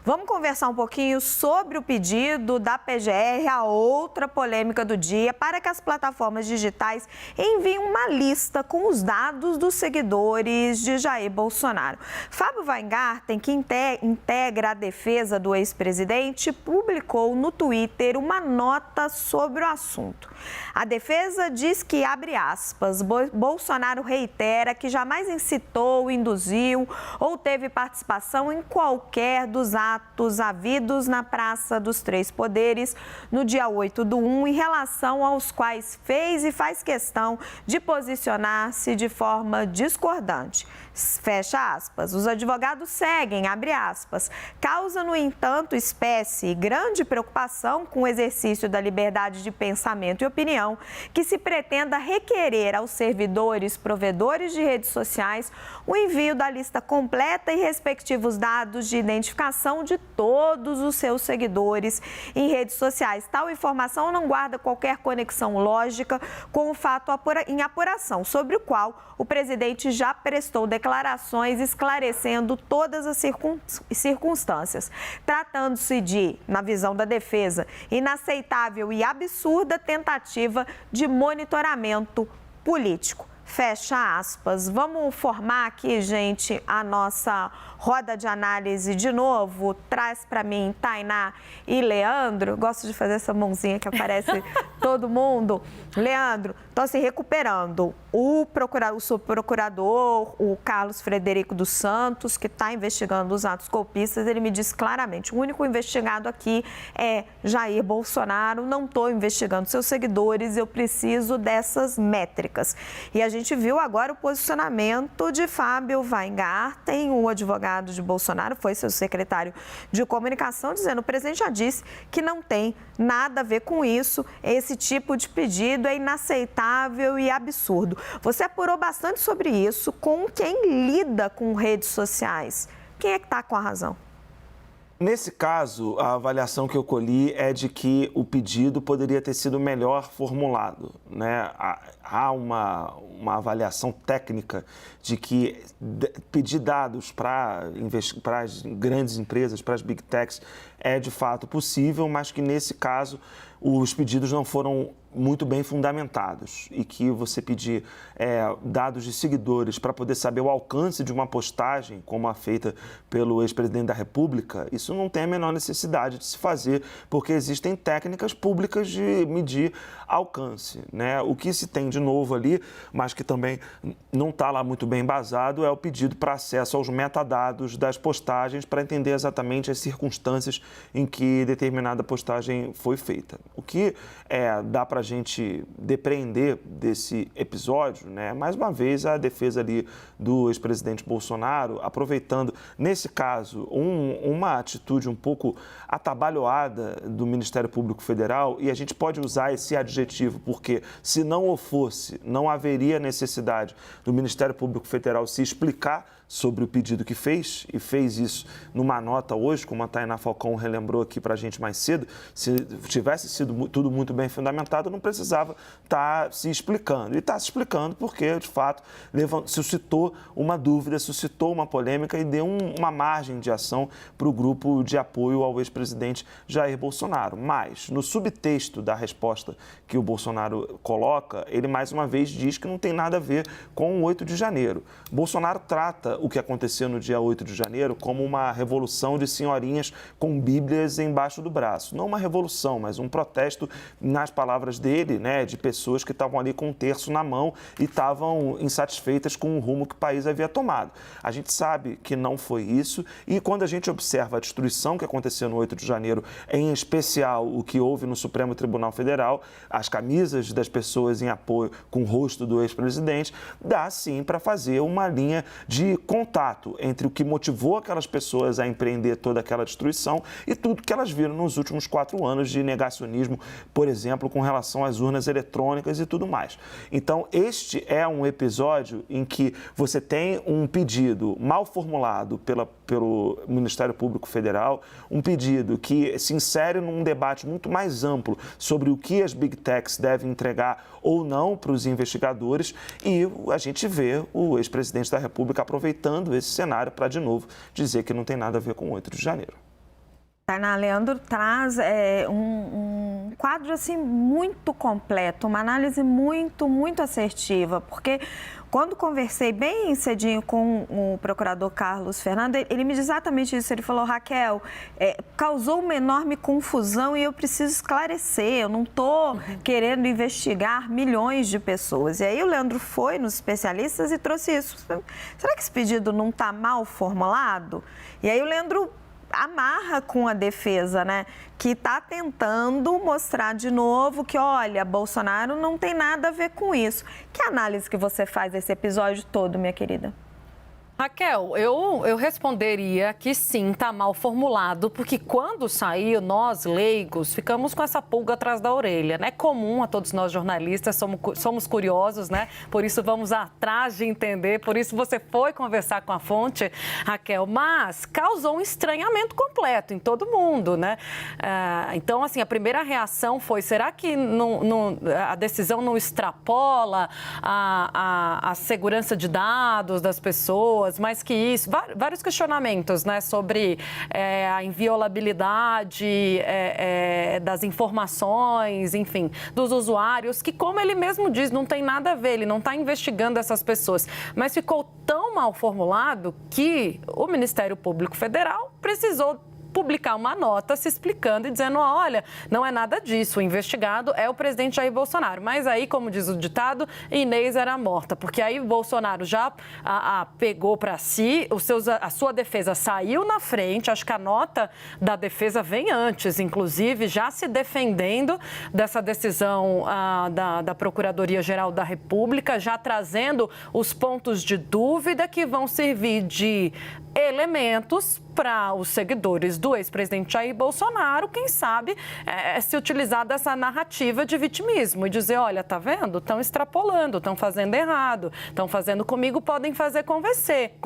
Vamos conversar um pouquinho sobre o pedido da PGR, a outra polêmica do dia, para que as plataformas digitais enviem uma lista com os dados dos seguidores de Jair Bolsonaro. Fábio Weingarten, que integra a defesa do ex-presidente, publicou no Twitter uma nota sobre o assunto. A defesa diz que, abre aspas, Bolsonaro reitera que jamais incitou, induziu ou teve participação em qualquer dos atos havidos na Praça dos Três Poderes no dia 8/1, em relação aos quais fez e faz questão de posicionar-se de forma discordante. Fecha aspas. Os advogados seguem, abre aspas. Causa, no entanto, espécie e grande preocupação com o exercício da liberdade de pensamento e opinião que se pretenda requerer aos servidores provedores de redes sociais o envio da lista completa e respectivos dados de identificação de todos os seus seguidores em redes sociais. Tal informação não guarda qualquer conexão lógica com o fato em apuração, sobre o qual o presidente já prestou declarações esclarecendo todas as circunstâncias, tratando-se de, na visão da defesa, inaceitável e absurda tentativa de monitoramento político. Fecha aspas. Vamos formar aqui, gente, a nossa roda de análise de novo. Traz para mim Tainá e Leandro. Gosto de fazer essa mãozinha que aparece todo mundo. Leandro, então assim, recuperando. O subprocurador, o Carlos Frederico dos Santos, que está investigando os atos golpistas, ele me disse claramente, o único investigado aqui é Jair Bolsonaro, não estou investigando seus seguidores, eu preciso dessas métricas. E a gente viu agora o posicionamento de Fábio Weingarten, o advogado de Bolsonaro, foi seu secretário de comunicação, dizendo, o presidente já disse que não tem nada a ver com isso, esse tipo de pedido é inaceitável e absurdo. Você apurou bastante sobre isso com quem lida com redes sociais. Quem é que está com a razão? Nesse caso, a avaliação que eu colhi é de que o pedido poderia ter sido melhor formulado, né? Há uma avaliação técnica de que pedir dados para as grandes empresas, para as big techs, é de fato possível, mas que nesse caso os pedidos não foram muito bem fundamentados e que você pedir dados de seguidores para poder saber o alcance de uma postagem, como a feita pelo ex-presidente da República, isso não tem a menor necessidade de se fazer, porque existem técnicas públicas de medir alcance, né? O que se tem de novo ali, mas que também não está lá muito bem embasado, é o pedido para acesso aos metadados das postagens para entender exatamente as circunstâncias em que determinada postagem foi feita. O que dá para a gente depreender desse episódio, né? Mais uma vez, a defesa ali do ex-presidente Bolsonaro, aproveitando, nesse caso, uma atitude um pouco atabalhoada do Ministério Público Federal, e a gente pode usar esse adjetivo, porque se não o fosse, não haveria necessidade do Ministério Público Federal se explicar sobre o pedido que fez, e fez isso numa nota hoje, como a Tainá Falcão relembrou aqui para a gente mais cedo. Se tivesse sido tudo muito bem fundamentado, não precisava estar se explicando. E está se explicando porque, de fato, suscitou uma dúvida, suscitou uma polêmica e deu uma margem de ação para o grupo de apoio ao ex-presidente Jair Bolsonaro. Mas, no subtexto da resposta que o Bolsonaro coloca, ele mais uma vez diz que não tem nada a ver com o 8 de janeiro. Bolsonaro trata o que aconteceu no dia 8 de janeiro como uma revolução de senhorinhas com bíblias embaixo do braço. Não uma revolução, mas um protesto, nas palavras dele, né, de pessoas que estavam ali com um terço na mão e estavam insatisfeitas com o rumo que o país havia tomado. A gente sabe que não foi isso, e quando a gente observa a destruição que aconteceu no 8 de janeiro, em especial o que houve no Supremo Tribunal Federal, as camisas das pessoas em apoio com o rosto do ex-presidente, dá sim para fazer uma linha de contato entre o que motivou aquelas pessoas a empreender toda aquela destruição e tudo que elas viram nos últimos 4 anos de negacionismo, por exemplo, com relação às urnas eletrônicas e tudo mais. Então, este é um episódio em que você tem um pedido mal formulado pelo Ministério Público Federal, um pedido que se insere num debate muito mais amplo sobre o que as big techs devem entregar ou não para os investigadores, e a gente vê o ex-presidente da República aproveitando esse cenário para, de novo, dizer que não tem nada a ver com o 8 de janeiro. Tainá, Leandro traz um quadro assim muito completo, uma análise muito assertiva, porque quando conversei bem cedinho com o procurador Carlos Fernando, ele me diz exatamente isso. Ele falou: Raquel, causou uma enorme confusão e eu preciso esclarecer, eu não estou querendo investigar milhões de pessoas. E aí o Leandro foi nos especialistas e trouxe isso. Será que esse pedido não está mal formulado? E aí o Leandro amarra com a defesa, né, que está tentando mostrar de novo que, olha, Bolsonaro não tem nada a ver com isso. Que análise que você faz desse episódio todo, minha querida? Raquel, eu responderia que sim, está mal formulado, porque quando saiu, nós, leigos, ficamos com essa pulga atrás da orelha, né? Comum a todos nós jornalistas, somos curiosos, né? Por isso vamos atrás de entender, por isso você foi conversar com a fonte, Raquel, mas causou um estranhamento completo em todo mundo, né? Então, assim, a primeira reação foi: será que a decisão não extrapola a segurança de dados das pessoas? Mais que isso, vários questionamentos, né, sobre a inviolabilidade das informações, enfim, dos usuários, que, como ele mesmo diz, não tem nada a ver, ele não está investigando essas pessoas, mas ficou tão mal formulado que o Ministério Público Federal precisou publicar uma nota se explicando e dizendo: olha, não é nada disso, o investigado é o presidente Jair Bolsonaro. Mas aí, como diz o ditado, Inês era morta, porque aí o Bolsonaro já pegou para si, a sua defesa saiu na frente, acho que a nota da defesa vem antes, inclusive, já se defendendo dessa decisão da Procuradoria-Geral da República, já trazendo os pontos de dúvida que vão servir de elementos para os seguidores do ex-presidente Jair Bolsonaro, quem sabe, se utilizar dessa narrativa de vitimismo e dizer: olha, tá vendo? Estão extrapolando, estão fazendo errado, estão fazendo comigo, podem fazer com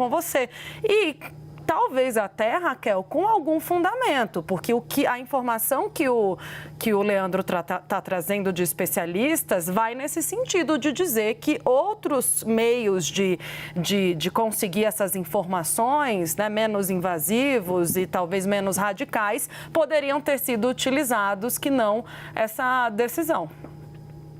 você. E talvez até, Raquel, com algum fundamento, porque a informação que o Leandro está trazendo de especialistas vai nesse sentido de dizer que outros meios de conseguir essas informações, né, menos invasivos e talvez menos radicais, poderiam ter sido utilizados, que não essa decisão.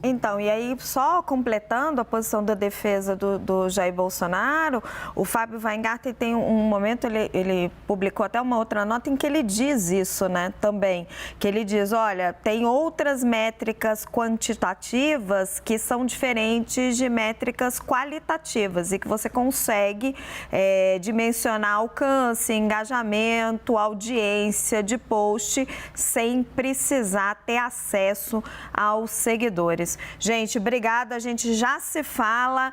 Então, e aí, só completando a posição da defesa do Jair Bolsonaro, o Fábio Weingarten tem um momento, ele publicou até uma outra nota em que ele diz isso, né, também, que ele diz: olha, tem outras métricas quantitativas que são diferentes de métricas qualitativas e que você consegue dimensionar alcance, engajamento, audiência de post sem precisar ter acesso aos seguidores. Gente, obrigada, a gente já se fala.